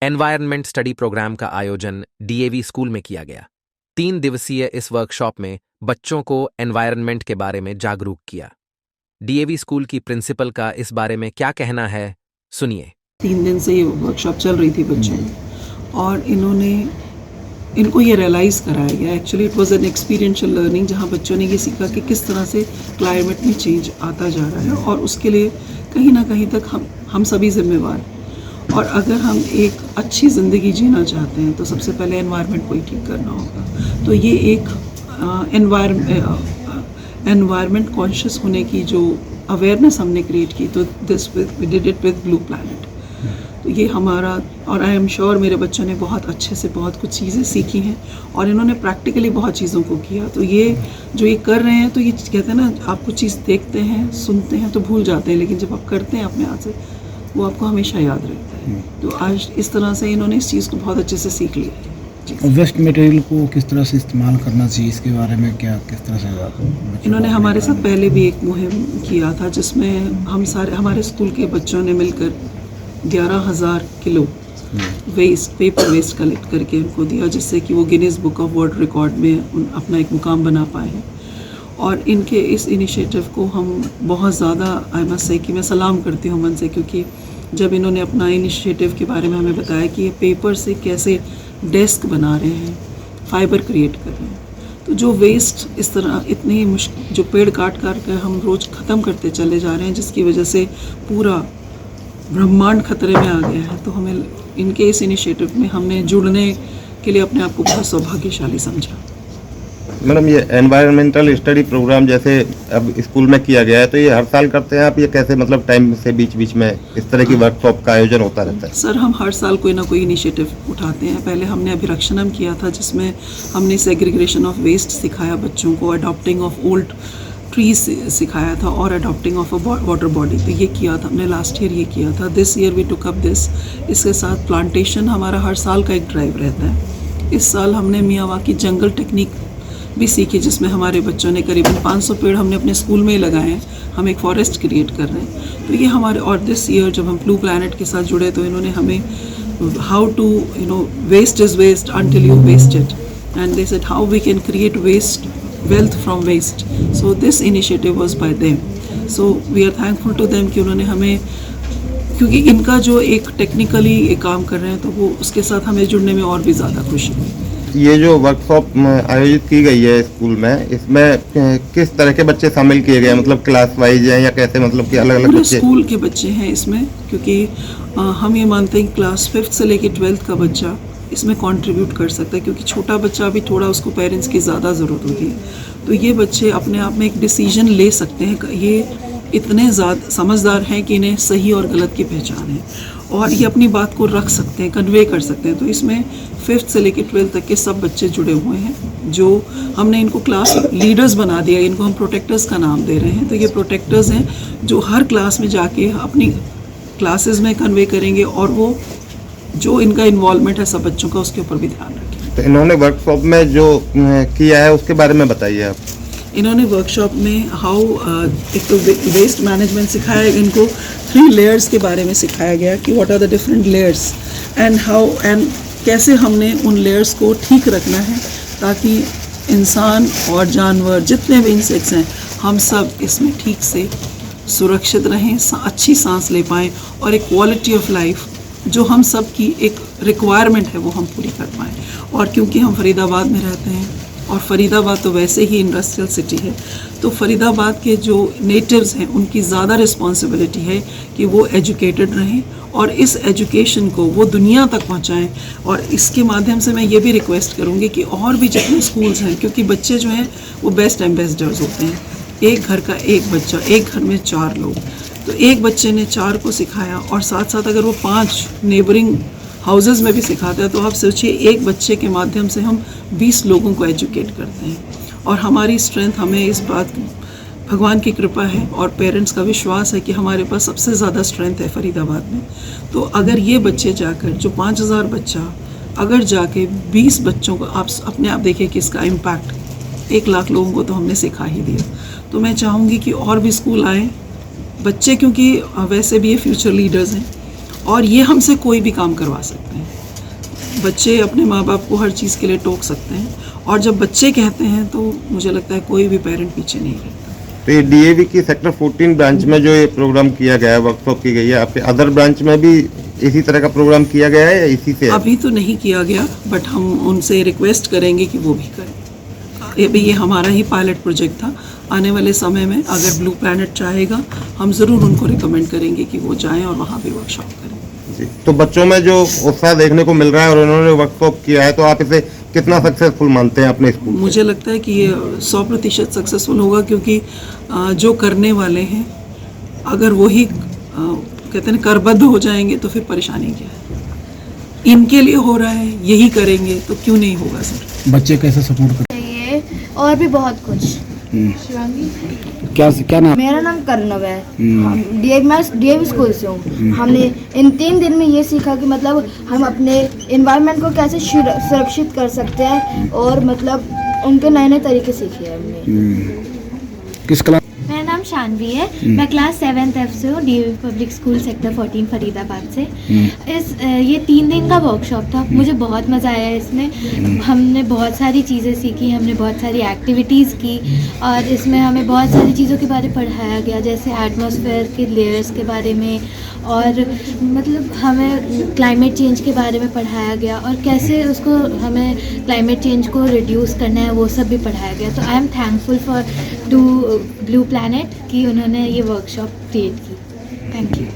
Environment study programme का आयोजन DAV school में किया गया। 3 दिवसीय इस वर्कशॉप में बच्चों को एनवायरनमेंट के बारे में जागरूक किया। डीएवी स्कूल की प्रिंसिपल का इस बारे में क्या कहना है, सुनिए। 3 दिन से ये वर्कशॉप चल रही थी बच्चों में, और इनको ये रियलाइज़ कराया गया। Actually it was an experiential learning, जहाँ बच्चों ने ये सीखा कि किस तरह से क्लाइमेट में चेंज आता जा रहा है, और उसके लिए कहीं ना कहीं तक हम सभी जिम्मेवार हैं। और अगर हम एक अच्छी ज़िंदगी जीना चाहते हैं तो सबसे पहले एनवायरनमेंट को ही ठीक करना होगा। तो ये एक एनवायरनमेंट कॉन्शियस होने की जो अवेयरनेस हमने क्रिएट की, तो we did it with Blue Planet. तो ये हमारा, और आई एम श्योर मेरे बच्चों ने बहुत अच्छे से बहुत कुछ चीज़ें सीखी हैं, और इन्होंने प्रैक्टिकली बहुत चीज़ों को किया। तो ये जो ये कर रहे हैं, तो ये कहते हैं ना, आप कुछ चीज़ देखते हैं, सुनते हैं तो भूल जाते हैं, लेकिन जब आप करते हैं अपने हाथ से, वो आपको हमेशा याद रहता है। तो आज इस तरह से इन्होंने इस चीज़ को बहुत अच्छे से सीख लिया। वेस्ट मटेरियल को किस तरह से इस्तेमाल करना चाहिए, इसके बारे में किस तरह से इन्होंने हमारे साथ पहले भी एक मुहिम किया था, जिसमें हमारे स्कूल के बच्चों ने मिलकर 11,000 किलो पेपर वेस्ट कलेक्ट करके उनको दिया, जिससे कि वो Guinness book of world record में अपना एक मुकाम बना पाए हैं। और इनके इस इनिशिएटिव को हम बहुत ज़्यादा, आई मस्ट से, कि मैं सलाम करती हूँ मन से, क्योंकि जब इन्होंने अपना इनिशिएटिव के बारे में हमें बताया कि ये पेपर से कैसे डेस्क बना रहे हैं, फाइबर क्रिएट कर रहे हैं, तो जो वेस्ट इस तरह इतनी मुश्किल, जो पेड़ काट कर हम रोज़ ख़त्म करते चले जा रहे हैं, जिसकी वजह से पूरा ब्रह्मांड खतरे में आ गया है, तो हमें इनके इस इनिशिएटिव में हमने जुड़ने के लिए अपने आप को बहुत सौभाग्यशाली समझा। मैडम, ये एनवायरमेंटल स्टडी प्रोग्राम जैसे अब स्कूल में किया गया है, तो ये हर साल करते हैं आप, ये कैसे मतलब टाइम से बीच बीच में इस तरह की वर्कशॉप का आयोजन होता रहता है? सर, हम हर साल कोई ना कोई इनिशिएटिव उठाते हैं। पहले हमने अभिरक्षणम किया था, जिसमें हमने सेग्रीगेशन ऑफ वेस्ट सिखाया बच्चों को, अडॉप्टिंग ऑफ ओल्ड ट्रीज सिखाया था, और adopting of a water body, तो ये किया था हमने लास्ट ईयर, ये किया था। This year we took up this. इसके साथ प्लांटेशन हमारा हर साल का एक ड्राइव रहता है। इस साल हमने मियावाकी जंगल टेक्निक भी सीखी, जिसमें हमारे बच्चों ने करीबन 500 पेड़ हमने अपने स्कूल में ही लगाए हैं। हम एक फॉरेस्ट क्रिएट कर रहे हैं, तो ये हमारे, और दिस ईयर जब हम ब्लू प्लैनेट के साथ जुड़े, तो इन्होंने हमें how to waste is waste until you waste it, and they said how we can create waste wealth from waste. So this initiative was by them. So we are thankful to them कि उन्होंने हमें, क्योंकि इनका जो एक technically एक काम कर रहे हैं, तो वो उसके साथ हमें जुड़ने में और भी ज़्यादा खुशी हुई। ये जो वर्कशॉप आयोजित की गई है स्कूल में, इसमें किस तरह के बच्चे शामिल किए गए हैं, मतलब क्लास वाइज हैं या कैसे, मतलब कि अलग अलग बच्चे? स्कूल के बच्चे हैं इसमें, क्योंकि हम ये मानते हैं क्लास 5th से लेके 12th का बच्चा इसमें कंट्रीब्यूट कर सकता है, क्योंकि छोटा बच्चा भी थोड़ा, उसको पेरेंट्स की ज़्यादा ज़रूरत होती है। तो ये बच्चे अपने आप में एक डिसीजन ले सकते हैं। ये इतने ज़्यादा समझदार हैं कि इन्हें सही और गलत की पहचान है, और ये अपनी बात को रख सकते हैं, कन्वे कर सकते हैं। तो इसमें 5th से लेकर 12th तक के सब बच्चे जुड़े हुए हैं, जो हमने इनको क्लास लीडर्स बना दिया। इनको हम प्रोटेक्टर्स का नाम दे रहे हैं। तो ये प्रोटेक्टर्स हैं जो हर क्लास में जाके अपनी क्लासेस में कन्वे करेंगे, और वो जो इनका इन्वॉल्वमेंट है सब बच्चों का, उसके ऊपर भी ध्यान रखें। तो इन्होंने वर्कशॉप में जो किया है उसके बारे में बताइए आप। इन्होंने वर्कशॉप में हाउ एक तो वेस्ट मैनेजमेंट सिखाया, इनको 3 लेयर्स के बारे में सिखाया गया कि what are the different layers, and कैसे हमने उन लेयर्स को ठीक रखना है, ताकि इंसान और जानवर, जितने भी इंसेक्ट्स हैं, हम सब इसमें ठीक से सुरक्षित रहें, अच्छी सांस ले पाएँ, और एक क्वालिटी ऑफ लाइफ जो हम सब की एक रिक्वायरमेंट है वो हम पूरी कर पाएँ। और क्योंकि हम फरीदाबाद में रहते हैं, और फरीदाबाद तो वैसे ही इंडस्ट्रियल सिटी है, तो फरीदाबाद के जो नेटिव्स हैं उनकी ज़्यादा रिस्पॉन्सिबिलिटी है कि वो एजुकेटेड रहें, और इस एजुकेशन को वो दुनिया तक पहुंचाएं। और इसके माध्यम से मैं ये भी रिक्वेस्ट करूँगी कि और भी जितने स्कूल्स हैं, क्योंकि बच्चे जो हैं वो बेस्ट एम्बेसडर्स होते हैं। एक घर का एक बच्चा, एक घर में 4 लोग, तो एक बच्चे ने 4 को सिखाया, और साथ साथ अगर वो 5 नेबरिंग हाउसेस में भी सिखाता है, तो आप सोचिए एक बच्चे के माध्यम से हम 20 लोगों को एजुकेट करते हैं। और हमारी स्ट्रेंथ, हमें इस बात, भगवान की कृपा है और पेरेंट्स का विश्वास है कि हमारे पास सबसे ज़्यादा स्ट्रेंथ है फरीदाबाद में। तो अगर ये बच्चे जाकर, जो 5000 बच्चा अगर जाके 20 बच्चों को, आप अपने आप देखिए कि इसका इम्पैक्ट 1 लाख लोगों को तो हमने सिखा ही दिया। तो मैं चाहूँगी कि और भी स्कूल आएँ बच्चे, क्योंकि वैसे भी ये फ्यूचर लीडर्स हैं, और ये हमसे कोई भी काम करवा सकते हैं। बच्चे अपने माँ बाप को हर चीज़ के लिए टोक सकते हैं, और जब बच्चे कहते हैं तो मुझे लगता है कोई भी पेरेंट पीछे नहीं रहता। तो ये डीएवी की सेक्टर 14 ब्रांच में जो ये प्रोग्राम किया गया है, वर्कशॉप की गई है, आपके अदर ब्रांच में भी इसी तरह का प्रोग्राम किया गया है या इसी से है? अभी तो नहीं किया गया, बट हम उनसे रिक्वेस्ट करेंगे कि वो भी करें। ये हमारा ही पायलट प्रोजेक्ट था। आने वाले समय में अगर ब्लू प्लैनेट चाहेगा, हम ज़रूर उनको रिकमेंड करेंगे कि वो जाएं और वहाँ भी वर्कशॉप करें। जी, तो बच्चों में जो उत्साह देखने को मिल रहा है और उन्होंने वर्कशॉप किया है, तो आप इसे कितना सक्सेसफुल मानते हैं अपने स्कूल? मुझे लगता है कि ये 100% सक्सेसफुल होगा, क्योंकि जो करने वाले हैं अगर वही कहते हैं करबद्ध हो जाएंगे तो फिर परेशानी क्या है। इनके लिए हो रहा है, यही करेंगे तो क्यों नहीं होगा सर। बच्चे कैसे सपोर्ट करते चाहिए और भी बहुत कुछ। हैं? क्या नाम? मेरा नाम कर्णव है। मैं डीएवी स्कूल से हूँ। हमने इन 3 दिन में ये सीखा कि मतलब हम अपने इन्वायरमेंट को कैसे सुरक्षित कर सकते हैं, और मतलब उनके नए नए तरीके सीखे हैं हमने। किस क्लास? मेरा नाम शानवी है। मैं क्लास 7th F से हूँ, DAV public school sector 14 Faridabad से। ये 3 दिन का वर्कशॉप था, मुझे बहुत मज़ा आया इसमें। हमने बहुत सारी चीज़ें सीखी, हमने बहुत सारी एक्टिविटीज़ की, और इसमें हमें बहुत सारी चीज़ों के बारे में पढ़ाया गया, जैसे एटमॉस्फेयर के लेयर्स के बारे में, और मतलब हमें क्लाइमेट चेंज के बारे में पढ़ाया गया, और कैसे उसको हमें क्लाइमेट चेंज को रिड्यूस करना है वो सब भी पढ़ाया गया। तो I am thankful for to Blue Planet कि उन्होंने ये वर्कशॉप क्रिएट की। Thank you.